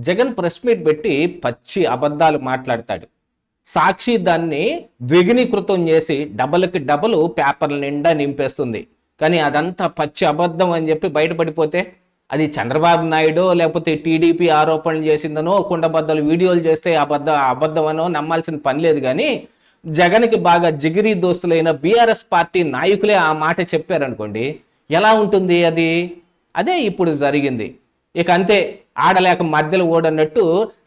Jagan press meet పెట్టి పచ్చి అబద్ధాలు మాట్లాడతాడు. సాక్షి దాన్ని ద్విగుణీకృతం చేసి డబల్కి డబల్ పేపర్ల నిండా నింపేస్తుంది. కానీ అదంతా పచ్చి అబద్ధం అని చెప్పి బయటపడిపోతే అది చంద్రబాబు నాయుడు లేకపోతే టీడీపీ ఆరోపణలు చేసిందనో కుండబద్దలు వీడియోలు చేస్తే అబద్ధమనో నమ్మాల్సిన పని లేదు. కానీ జగన్కి బాగా జిగిరి దోస్తులైన బీఆర్ఎస్ పార్టీ నాయకులే ఆ మాట చెప్పారనుకోండి, ఎలా ఉంటుంది అది? అదే ఇప్పుడు జరిగింది. ఇక అంతే, ఆడలేక మధ్యలో ఓడన్నట్టు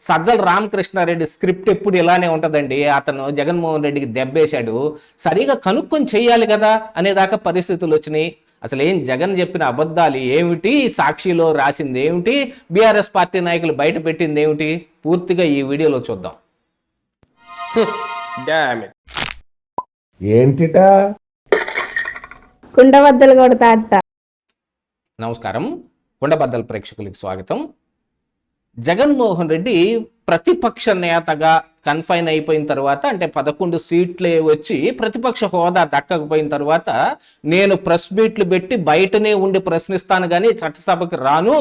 సజ్జల రామకృష్ణారెడ్డి స్క్రిప్ట్ ఎప్పుడు ఇలానే ఉంటుందండి. అతను జగన్మోహన్ రెడ్డికి దెబ్బేశాడు, సరిగా కనుక్కొని చెయ్యాలి కదా అనేదాకా పరిస్థితులు వచ్చినాయి. అసలు ఏం జగన్ చెప్పిన అబద్ధాలు ఏమిటి, సాక్షిలో రాసింది ఏమిటి, బీఆర్ఎస్ పార్టీ నాయకులు బయట పెట్టింది ఏమిటి, పూర్తిగా ఈ వీడియోలో చూద్దాం. ఏంటిటా కుండబద్దలు కొడతా. నమస్కారం, కుండబద్దల ప్రేక్షకులకు స్వాగతం. జగన్మోహన్ రెడ్డి ప్రతిపక్ష నేతగా కన్ఫైన్ అయిపోయిన తర్వాత, అంటే 11 సీట్లే వచ్చి ప్రతిపక్ష హోదా దక్కకపోయిన తర్వాత, నేను ప్రెస్ మీట్లు పెట్టి బయటనే ఉండి ప్రశ్నిస్తాను కానీ చట్టసభకి రాను,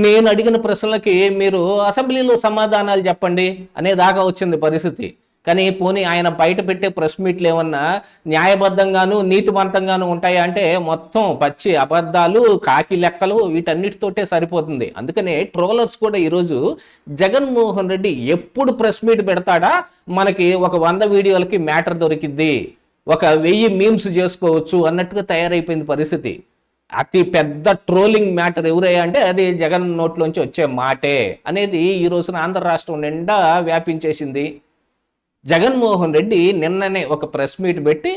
నేను అడిగిన ప్రశ్నలకి మీరు అసెంబ్లీలో సమాధానాలు చెప్పండి అనేదాకా వచ్చింది పరిస్థితి. కానీ పోనీ ఆయన బయట పెట్టే ప్రెస్ మీట్లు ఏమన్నా న్యాయబద్ధంగాను నీతివంతంగాను ఉంటాయా అంటే మొత్తం పచ్చి అబద్ధాలు, కాకి లెక్కలు, వీటన్నిటితోటే సరిపోతుంది. అందుకనే ట్రోలర్స్ కూడా ఈరోజు జగన్మోహన్ రెడ్డి ఎప్పుడు ప్రెస్ మీట్ పెడతాడా, మనకి ఒక 100 వీడియోలకి మ్యాటర్ దొరికిద్ది, ఒక 1000 మీమ్స్ చేసుకోవచ్చు అన్నట్టుగా తయారైపోయింది పరిస్థితి. అతి పెద్ద ట్రోలింగ్ మ్యాటర్ ఎవరయ్యా అంటే అది జగన్ నోట్లోంచి వచ్చే మాటే అనేది ఈ రోజున ఆంధ్ర రాష్ట్రం నిండా వ్యాపించేసింది. జగన్మోహన్ రెడ్డి నిన్ననే ఒక ప్రెస్ మీట్ పెట్టి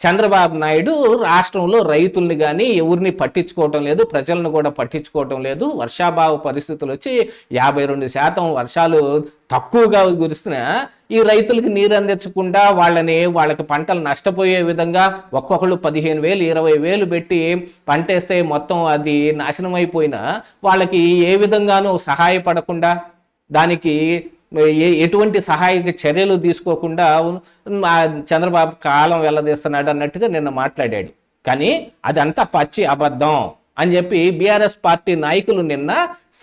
చంద్రబాబు నాయుడు రాష్ట్రంలో రైతుల్ని కానీ ఎవరిని పట్టించుకోవటం లేదు, ప్రజలను కూడా పట్టించుకోవటం లేదు, వర్షాభావ పరిస్థితులు వచ్చి 52% వర్షాలు తక్కువగా కురిస్తున్నా ఈ రైతులకి నీరు అందించకుండా వాళ్ళకి పంటలు నష్టపోయే విధంగా ఒక్కొక్కళ్ళు 15,000 20,000 పెట్టి పంటేస్తే మొత్తం అది నాశనం అయిపోయినా వాళ్ళకి ఏ విధంగానూ సహాయపడకుండా, దానికి ఎటువంటి సహాయక చర్యలు తీసుకోకుండా చంద్రబాబు కాలం వెళ్ళదీస్తున్నాడు అన్నట్టుగా నిన్న మాట్లాడాడు. కానీ అదంతా పచ్చి అబద్ధం అని చెప్పి బీఆర్ఎస్ పార్టీ నాయకులు నిన్న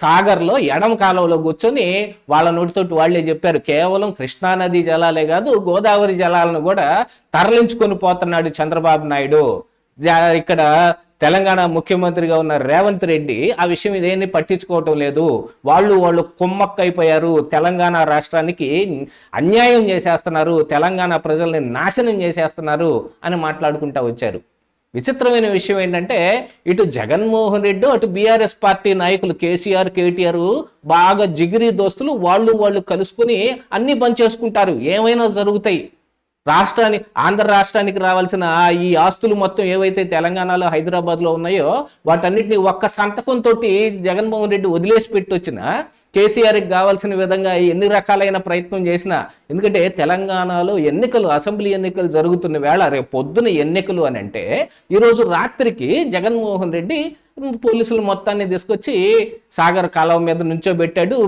సాగర్లో ఎడమ కాలంలో కూర్చొని వాళ్ళ నోటితోటి వాళ్లే చెప్పారు, కేవలం కృష్ణానది జలాలే కాదు గోదావరి జలాలను కూడా తరలించుకొని పోతున్నాడు చంద్రబాబు నాయుడు. ఇక్కడ తెలంగాణ ముఖ్యమంత్రిగా ఉన్న రేవంత్ రెడ్డి ఆ విషయం ఇదేన్ని పట్టించుకోవటం లేదు, వాళ్ళు కుమ్మక్కైపోయారు, తెలంగాణ రాష్ట్రానికి అన్యాయం చేసేస్తున్నారు, తెలంగాణ ప్రజల్ని నాశనం చేసేస్తున్నారు అని మాట్లాడుకుంటూ వచ్చారు. విచిత్రమైన విషయం ఏంటంటే ఇటు జగన్మోహన్ రెడ్డి అటు బీఆర్ఎస్ పార్టీ నాయకులు కేసీఆర్ కేటీఆర్ బాగా జిగిరి దోస్తులు, వాళ్ళు కలుసుకుని అన్ని పనిచేసుకుంటారు, ఏమైనా జరుగుతాయి. ఆంధ్ర రాష్ట్రానికి రావాల్సిన ఈ ఆస్తులు మొత్తం ఏవైతే తెలంగాణలో హైదరాబాద్లో ఉన్నాయో వాటన్నిటిని ఒక్క సంతకంతో జగన్మోహన్ రెడ్డి వదిలేసి పెట్టి వచ్చిన కేసీఆర్కి కావాల్సిన విధంగా ఎన్ని రకాలైన ప్రయత్నం చేసినా, ఎందుకంటే తెలంగాణలో ఎన్నికలు, అసెంబ్లీ ఎన్నికలు జరుగుతున్న వేళ రేపు పొద్దున ఎన్నికలు అని అంటే ఈరోజు రాత్రికి జగన్మోహన్ రెడ్డి పోలీసులు మొత్తాన్ని తీసుకొచ్చి సాగర్ కాలువ మీద నుంచోబెట్టాడు,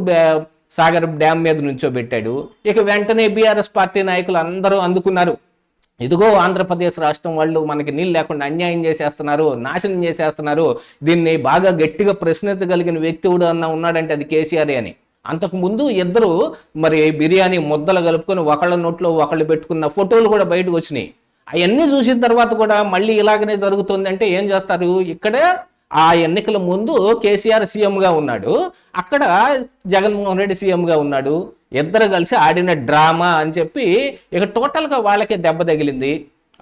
సాగర్ డ్యామ్ మీద నుంచోబెట్టాడు. ఇక వెంటనే బీఆర్ఎస్ పార్టీ నాయకులు అందరూ అందుకున్నారు, ఇదిగో ఆంధ్రప్రదేశ్ రాష్ట్రం వాళ్ళు మనకి నీళ్ళు లేకుండా అన్యాయం చేసేస్తున్నారు, నాశనం చేసేస్తున్నారు, దీన్ని బాగా గట్టిగా ప్రశ్నించగలిగిన వ్యక్తి ఉన్నాడంటే అది కేసీఆర్ అని. అంతకుముందు ఇద్దరు మరి బిర్యానీ ముద్దలు కలుపుకొని ఒకళ్ళ నోట్లో ఒకళ్ళు పెట్టుకున్న ఫోటోలు కూడా బయటకు వచ్చినాయి. అవన్నీ చూసిన తర్వాత కూడా మళ్ళీ ఇలాగనే జరుగుతుంది అంటే ఏం చేస్తారు? ఇక్కడ ఆ ఎన్నికల ముందు కేసీఆర్ సీఎంగా ఉన్నాడు, అక్కడ జగన్మోహన్ రెడ్డి సీఎంగా ఉన్నాడు, ఇద్దరు కలిసి ఆడిన డ్రామా అని చెప్పి ఇక టోటల్గా వాళ్ళకే దెబ్బ తగిలింది.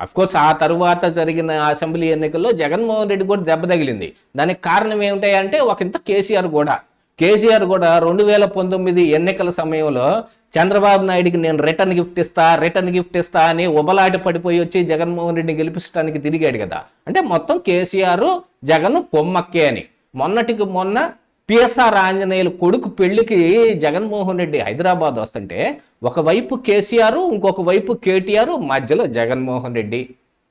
అఫ్కోర్స్ ఆ తరువాత జరిగిన అసెంబ్లీ ఎన్నికల్లో జగన్మోహన్ రెడ్డి కూడా దెబ్బ తగిలింది. దానికి కారణం ఏమిటాయంటే ఒకంత కేసీఆర్ కూడా 2019 ఎన్నికల సమయంలో చంద్రబాబు నాయుడికి నేను రిటర్న్ గిఫ్ట్ ఇస్తా అని ఉబలాట పడిపోయి వచ్చి జగన్మోహన్ రెడ్డిని గెలిపించడానికి తిరిగాడు కదా. అంటే మొత్తం కేసీఆర్ జగన్ కొమ్మక్కే అని. మొన్నటికి మొన్న పిఎస్ఆర్ ఆంజనేయులు కొడుకు పెళ్లికి జగన్మోహన్ రెడ్డి హైదరాబాద్ వస్తుంటే ఒకవైపు కేసీఆర్, ఇంకొక వైపు కేటీఆర్, మధ్యలో జగన్మోహన్ రెడ్డి.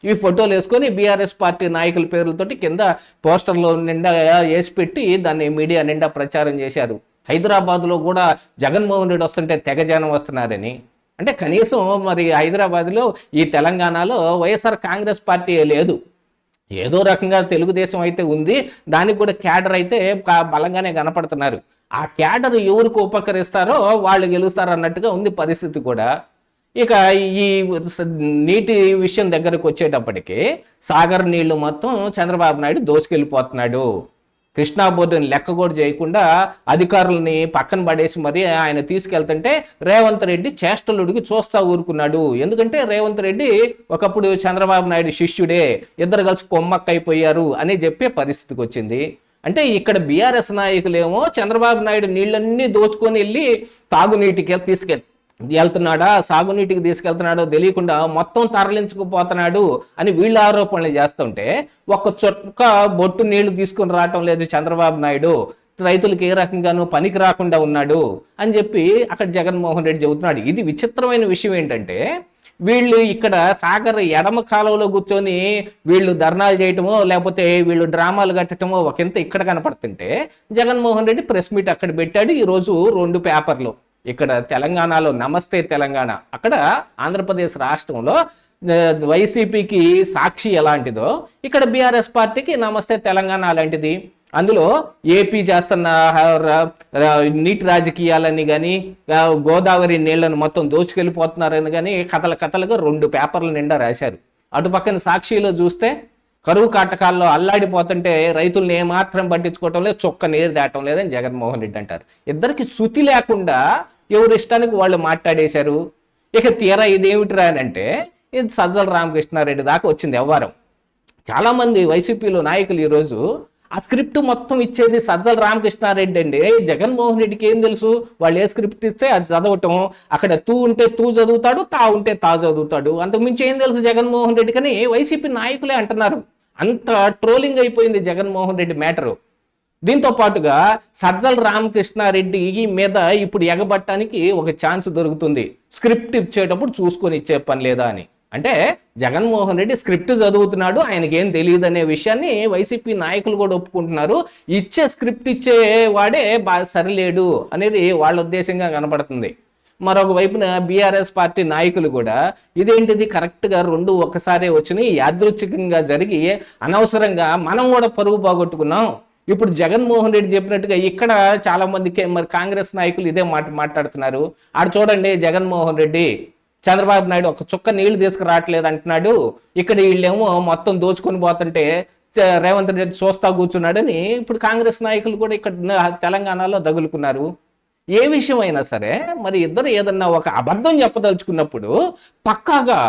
ఈ ఫోటోలు వేసుకొని బీఆర్ఎస్ పార్టీ నాయకుల పేర్లతోటి కింద పోస్టర్లో నిండా వేసి పెట్టి దాన్ని మీడియా నిండా ప్రచారం చేశారు. హైదరాబాద్లో కూడా జగన్మోహన్ రెడ్డి వస్తుంటే తెగ జనం వస్తున్నారని. అంటే కనీసం మరి హైదరాబాద్లో ఈ తెలంగాణలో వైఎస్ఆర్ కాంగ్రెస్ పార్టీ లేదు, ఏదో రకంగా తెలుగుదేశం అయితే ఉంది, దానికి కూడా క్యాడర్ అయితే బలంగానే కనపడుతున్నారు. ఆ క్యాడర్ ఎవరికి ఉపకరిస్తారో వాళ్ళు గెలుస్తారు అన్నట్టుగా ఉంది పరిస్థితి కూడా. ఇక ఈ నీటి విషయం దగ్గరకు వచ్చేటప్పటికి సాగర్ నీళ్లు మొత్తం చంద్రబాబు నాయుడు దోచుకెళ్ళిపోతున్నాడు. కృష్ణా బోర్డుని లెక్క కూడా చేయకుండా అధికారులని పక్కన పడేసి మరి ఆయన తీసుకెళ్తుంటే రేవంత్ రెడ్డి చేష్టలుడికి చూస్తా ఊరుకున్నాడు. ఎందుకంటే రేవంత్ రెడ్డి ఒకప్పుడు చంద్రబాబు నాయుడు శిష్యుడే, ఇద్దరు కలిసి కొమ్మక్కైపోయారు అని చెప్పే పరిస్థితికి వచ్చింది. అంటే ఇక్కడ బీఆర్ఎస్ నాయకులేమో చంద్రబాబు నాయుడు నీళ్ళన్నీ దోచుకొని వెళ్ళి తాగునీటికి వెళ్తున్నాడా, సాగునీటికి తీసుకెళ్తున్నాడో తెలియకుండా మొత్తం తరలించుకుపోతున్నాడు అని వీళ్ళు ఆరోపణలు చేస్తుంటే, ఒక్క చుక్క బొట్టు నీళ్లు తీసుకుని రావటం లేదు చంద్రబాబు నాయుడు, రైతులకు ఏ రకంగానూ పనికి రాకుండా ఉన్నాడు అని చెప్పి అక్కడ జగన్మోహన్ రెడ్డి చెబుతున్నాడు. ఇది విచిత్రమైన విషయం ఏంటంటే, వీళ్ళు ఇక్కడ సాగర్ ఎడమ కాలంలో కూర్చొని వీళ్ళు ధర్నాలు చేయటమో లేకపోతే వీళ్ళు డ్రామాలు కట్టడమో ఒకంత ఇక్కడ కనపడుతుంటే, జగన్మోహన్ రెడ్డి ప్రెస్ మీట్ అక్కడ పెట్టాడు ఈరోజు 2 పేపర్లు. ఇక్కడ తెలంగాణలో నమస్తే తెలంగాణ, అక్కడ ఆంధ్రప్రదేశ్ రాష్ట్రంలో వైసీపీకి సాక్షి ఎలాంటిదో ఇక్కడ బీఆర్ఎస్ పార్టీకి నమస్తే తెలంగాణ అలాంటిది. అందులో ఏపీ చేస్తున్న నీటి రాజకీయాలని కానీ గోదావరి నీళ్లను మొత్తం దోచుకెళ్ళిపోతున్నారని కానీ కథలుగా 2 పేపర్ల నిండా రాశారు. అటుపక్కన సాక్షిలో చూస్తే కరువు కాటకాల్లో అల్లాడిపోతుంటే రైతుల్ని ఏమాత్రం పట్టించుకోవటం లేదు, చొక్క నీరు దాటం లేదని జగన్మోహన్ రెడ్డి అంటారు. ఇద్దరికి శృతి లేకుండా ఎవరి ఇష్టానికి వాళ్ళు మాట్లాడేశారు. ఇక తీరా ఇదేమిటిరా అని అంటే, ఇది సజ్జల రామకృష్ణారెడ్డి దాకా వచ్చింది వ్యవహారం. చాలామంది వైసీపీలో నాయకులు ఈరోజు ఆ స్క్రిప్ట్ మొత్తం ఇచ్చేది సజ్జల రామకృష్ణారెడ్డి అండి. జగన్మోహన్ రెడ్డికి ఏం తెలుసు? వాళ్ళు ఏ స్క్రిప్ట్ ఇస్తే అది చదవటం, అక్కడ తూ ఉంటే తూ చదువుతాడు, తా ఉంటే తా చదువుతాడు. అంతకుమించి ఏం తెలుసు జగన్మోహన్ రెడ్డి? కానీ వైసీపీ నాయకులే అంటున్నారు. అంత ట్రోలింగ్ అయిపోయింది జగన్మోహన్ రెడ్డి మ్యాటరు. దీంతో పాటుగా సజ్జల రామకృష్ణారెడ్డి మీద ఇప్పుడు ఎగబట్టడానికి ఒక ఛాన్స్ దొరుకుతుంది. స్క్రిప్ట్ ఇచ్చేటప్పుడు చూసుకొని ఇచ్చే పని లేదా అని. అంటే జగన్మోహన్ రెడ్డి స్క్రిప్ట్ చదువుతున్నాడు, ఆయనకి ఏం తెలియదు అనే విషయాన్ని వైసీపీ నాయకులు కూడా ఒప్పుకుంటున్నారు. ఇచ్చే స్క్రిప్ట్ ఇచ్చే వాడే సరిలేడు అనేది వాళ్ళ ఉద్దేశంగా కనపడుతుంది. మరొక వైపున బీఆర్ఎస్ పార్టీ నాయకులు కూడా ఇదేంటిది, కరెక్ట్గా 2 ఒక్కసారే వచ్చినాయి, యాదృచ్ఛికంగా జరిగి అనవసరంగా మనం కూడా పరుగు పోగొట్టుకున్నాం. ఇప్పుడు జగన్మోహన్ రెడ్డి చెప్పినట్టుగా ఇక్కడ చాలా మందికి మరి కాంగ్రెస్ నాయకులు ఇదే మాట్లాడుతున్నారు. ఆడ చూడండి, జగన్మోహన్ రెడ్డి చంద్రబాబు నాయుడు ఒక చుక్క నీళ్లు తీసుకురావట్లేదు అంటున్నాడు, ఇక్కడ వీళ్ళేమో మొత్తం దోచుకొని పోతుంటే రేవంత్ రెడ్డి చూస్తా కూర్చున్నాడని ఇప్పుడు కాంగ్రెస్ నాయకులు కూడా ఇక్కడ తెలంగాణలో దగులుకున్నారు. ఏ విషయమైనా సరే మరి ఇద్దరు ఏదన్నా ఒక అబద్ధం చెప్పదలుచుకున్నప్పుడు పక్కాగా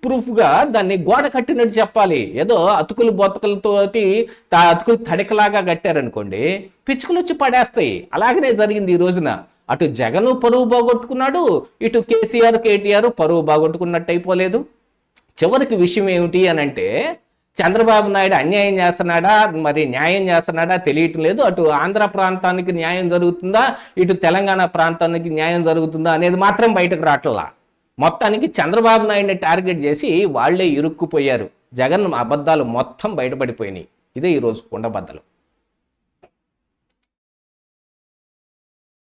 ప్రూఫ్గా దాన్ని గోడ కట్టినట్టు చెప్పాలి. ఏదో అతుకులు బొతకలతోటి అతుకులు తడికలాగా కట్టారనుకోండి, పిచ్చుకలు వచ్చి పడేస్తాయి. అలాగనే జరిగింది ఈ రోజున. అటు జగన్ పరువు బాగొట్టుకున్నాడు, ఇటు కేటీఆర్ పరువు బాగొట్టుకున్నట్టు అయిపోలేదు. చివరికి విషయం ఏమిటి అని అంటే, చంద్రబాబు నాయుడు అన్యాయం చేస్తున్నాడా మరి న్యాయం చేస్తున్నాడా తెలియటం లేదు. అటు ఆంధ్ర ప్రాంతానికి న్యాయం జరుగుతుందా, ఇటు తెలంగాణ ప్రాంతానికి న్యాయం జరుగుతుందా అనేది మాత్రం బయటకు రావట్లా. మొత్తానికి చంద్రబాబు నాయుడిని టార్గెట్ చేసి వాళ్లే ఇరుక్కుపోయారు. జగన్ అబద్ధాలు మొత్తం బయటపడిపోయినాయి. ఇదే ఈరోజు కుండబద్దలు.